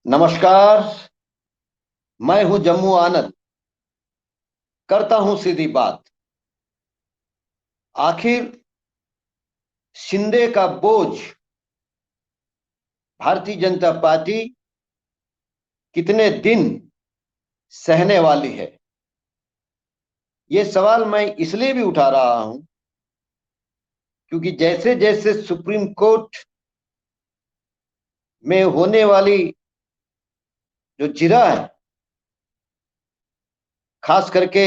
नमस्कार। मैं हूं जम्मू आनंद। करता हूं सीधी बात। आखिर शिंदे का बोझ भारतीय जनता पार्टी कितने दिन सहने वाली है? ये सवाल मैं इसलिए भी उठा रहा हूं क्योंकि जैसे जैसे सुप्रीम कोर्ट में होने वाली जो जिरह है, खास करके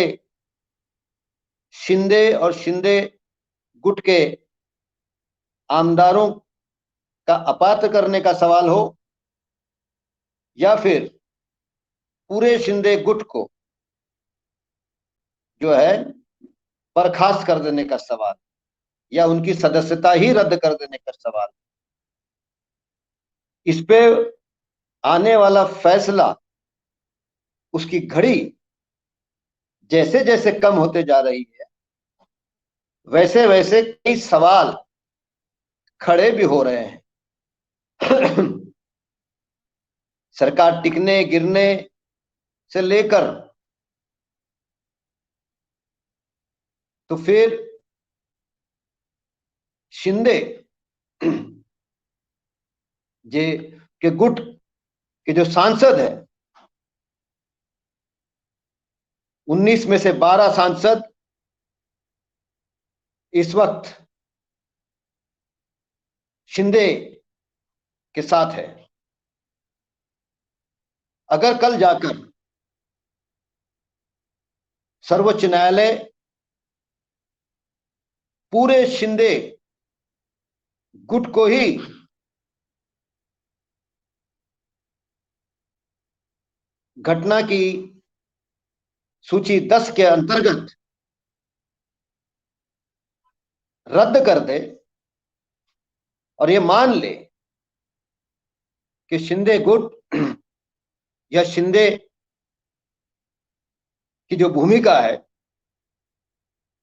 शिंदे और शिंदे गुट के आमदारों का अपात्र करने का सवाल हो, या फिर पूरे शिंदे गुट को जो है बर्खास्त कर देने का सवाल, या उनकी सदस्यता ही रद्द कर देने का सवाल, इस पे आने वाला फैसला, उसकी घड़ी जैसे जैसे कम होते जा रही है, वैसे वैसे कई सवाल खड़े भी हो रहे हैं। सरकार टिकने गिरने से लेकर तो फिर शिंदे जे के गुट के जो सांसद है, 19 में से 12 सांसद इस वक्त शिंदे के साथ है। अगर कल जाकर सर्वोच्च न्यायालय पूरे शिंदे गुट को ही घटना की सूची 10 के अंतर्गत रद्द कर दे और ये मान ले कि शिंदे गुट या शिंदे की जो भूमिका है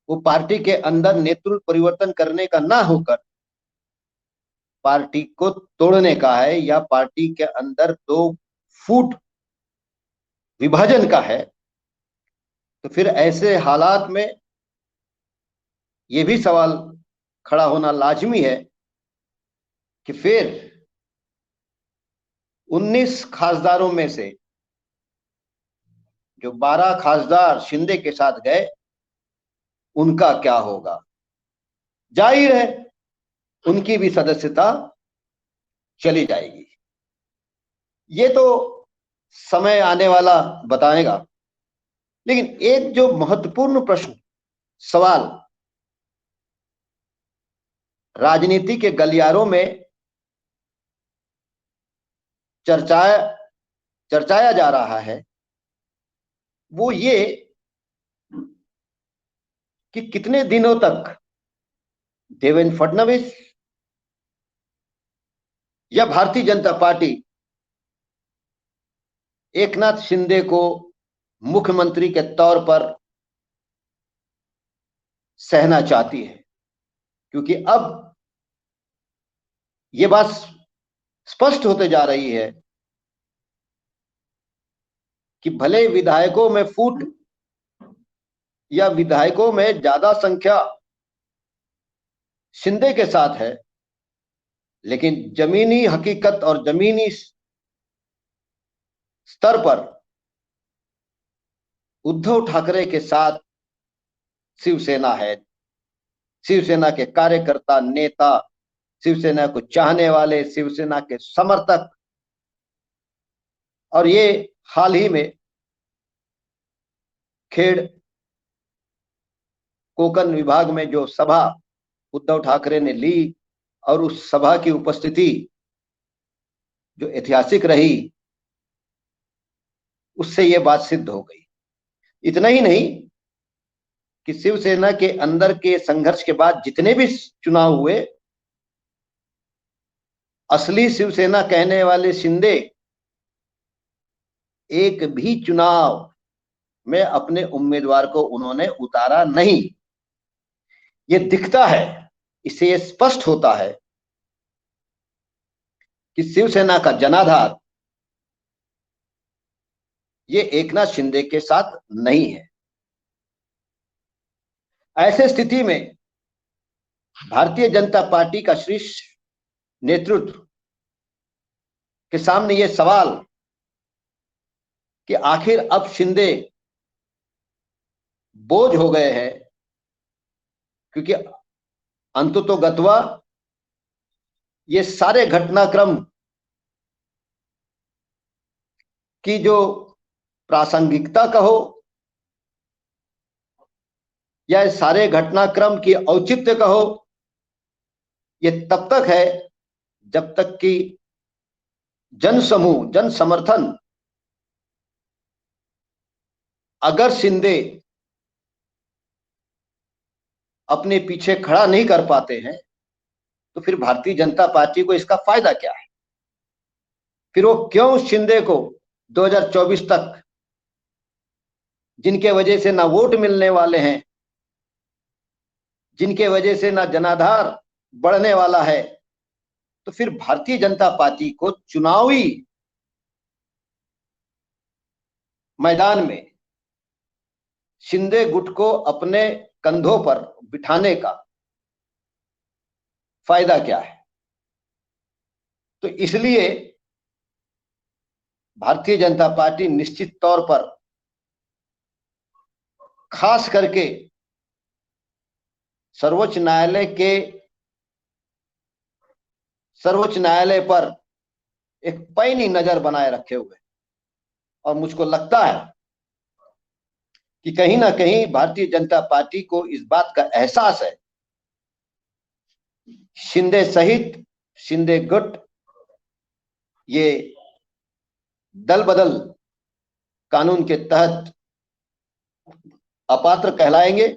वो पार्टी के अंदर नेतृत्व परिवर्तन करने का ना होकर पार्टी को तोड़ने का है, या पार्टी के अंदर 2 फुट विभाजन का है, तो फिर ऐसे हालात में ये भी सवाल खड़ा होना लाजमी है कि फिर 19 खासदारों में से जो 12 खासदार शिंदे के साथ गए, उनका क्या होगा? जाहिर है उनकी भी सदस्यता चली जाएगी। ये तो समय आने वाला बताएगा। लेकिन एक जो महत्वपूर्ण प्रश्न, सवाल राजनीति के गलियारों में चर्चाया चर्चाया जा रहा है, वो ये कि कितने दिनों तक देवेंद्र फडणवीस या भारतीय जनता पार्टी एकनाथ शिंदे को मुख्यमंत्री के तौर पर सहना चाहती है। क्योंकि अब ये बात स्पष्ट होते जा रही है कि भले विधायकों में फूट या विधायकों में ज्यादा संख्या शिंदे के साथ है, लेकिन जमीनी हकीकत और जमीनी स्तर पर उद्धव ठाकरे के साथ शिवसेना है। शिवसेना के कार्यकर्ता, नेता, शिवसेना को चाहने वाले, शिवसेना के समर्थक, और ये हाल ही में खेड़ कोकण विभाग में जो सभा उद्धव ठाकरे ने ली, और उस सभा की उपस्थिति जो ऐतिहासिक रही, उससे यह बात सिद्ध हो गई। इतना ही नहीं कि शिवसेना के अंदर के संघर्ष के बाद जितने भी चुनाव हुए, असली शिवसेना कहने वाले शिंदे एक भी चुनाव में अपने उम्मीदवार को उन्होंने उतारा नहीं। ये दिखता है, इससे ये स्पष्ट होता है कि शिवसेना का जनाधार ये एकनाथ शिंदे के साथ नहीं है। ऐसे स्थिति में भारतीय जनता पार्टी का शीर्ष नेतृत्व के सामने ये सवाल कि आखिर अब शिंदे बोझ हो गए हैं, क्योंकि अंततोगत्वा ये सारे घटनाक्रम की जो प्रासंगिकता कहो या सारे घटनाक्रम की औचित्य कहो, ये तब तक है जब तक कि जन समूह, जन समर्थन अगर शिंदे अपने पीछे खड़ा नहीं कर पाते हैं तो फिर भारतीय जनता पार्टी को इसका फायदा क्या है? फिर वो क्यों शिंदे को 2024 तक, जिनके वजह से ना वोट मिलने वाले हैं, जिनके वजह से ना जनाधार बढ़ने वाला है, तो फिर भारतीय जनता पार्टी को चुनावी मैदान में शिंदे गुट को अपने कंधों पर बिठाने का फायदा क्या है? तो इसलिए भारतीय जनता पार्टी निश्चित तौर पर खास करके सर्वोच्च न्यायालय पर एक पैनी नजर बनाए रखे हुए, और मुझको लगता है कि कहीं ना कहीं भारतीय जनता पार्टी को इस बात का एहसास है, शिंदे सहित शिंदे गुट ये दल बदल कानून के तहत अपात्र कहलाएंगे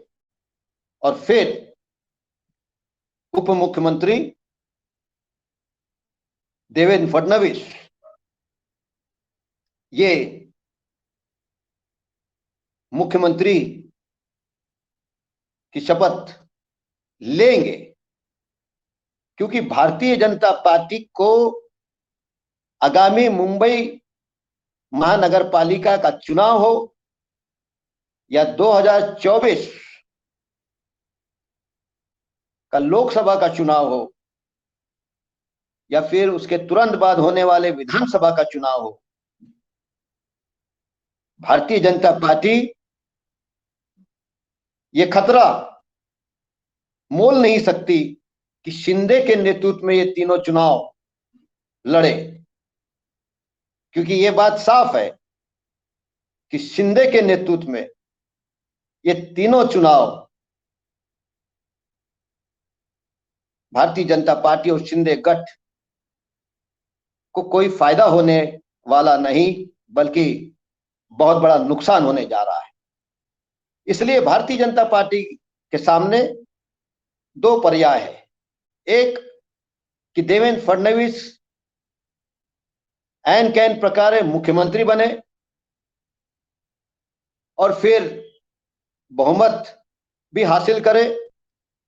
और फिर उप मुख्यमंत्री देवेंद्र फडणवीस ये मुख्यमंत्री की शपथ लेंगे, क्योंकि भारतीय जनता पार्टी को आगामी मुंबई महानगर पालिका का चुनाव हो या 2024 का लोकसभा का चुनाव हो या फिर उसके तुरंत बाद होने वाले विधानसभा का चुनाव हो, भारतीय जनता पार्टी ये खतरा मोल नहीं सकती कि शिंदे के नेतृत्व में ये तीनों चुनाव लड़े, क्योंकि ये बात साफ है कि शिंदे के नेतृत्व में ये तीनों चुनाव भारतीय जनता पार्टी और शिंदे गठ को कोई फायदा होने वाला नहीं, बल्कि बहुत बड़ा नुकसान होने जा रहा है। इसलिए भारतीय जनता पार्टी के सामने दो पर्याय है, एक कि देवेंद्र फडणवीस एन कैन प्रकारे मुख्यमंत्री बने और फिर बहुमत भी हासिल करे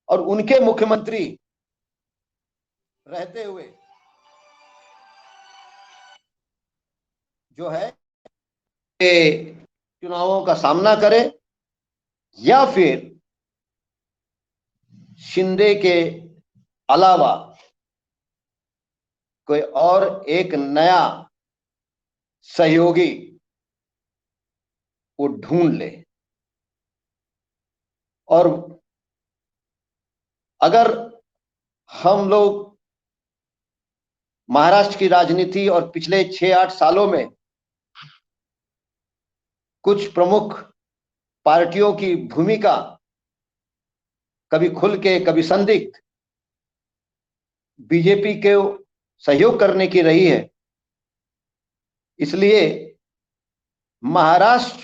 और उनके मुख्यमंत्री रहते हुए जो है चुनावों का सामना करे, या फिर शिंदे के अलावा कोई और एक नया सहयोगी वो ढूंढ ले। और अगर हम लोग महाराष्ट्र की राजनीति और पिछले 6-8 सालों में कुछ प्रमुख पार्टियों की भूमिका कभी खुल के कभी संदिग्ध बीजेपी के सहयोग करने की रही है, इसलिए महाराष्ट्र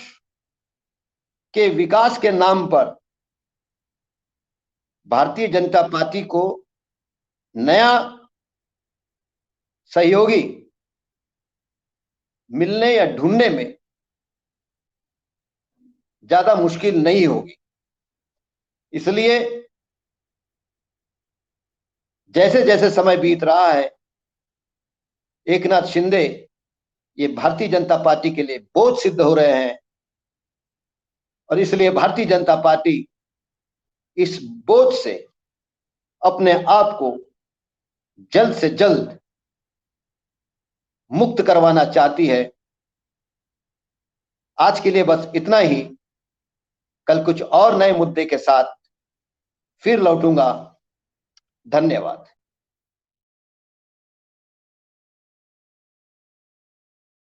के विकास के नाम पर भारतीय जनता पार्टी को नया सहयोगी मिलने या ढूंढने में ज्यादा मुश्किल नहीं होगी। इसलिए जैसे जैसे समय बीत रहा है, एकनाथ शिंदे ये भारतीय जनता पार्टी के लिए बोझ सिद्ध हो रहे हैं और इसलिए भारतीय जनता पार्टी इस बोझ से अपने आप को जल्द से जल्द मुक्त करवाना चाहती है। आज के लिए बस इतना ही। कल कुछ और नए मुद्दे के साथ फिर लौटूंगा। धन्यवाद।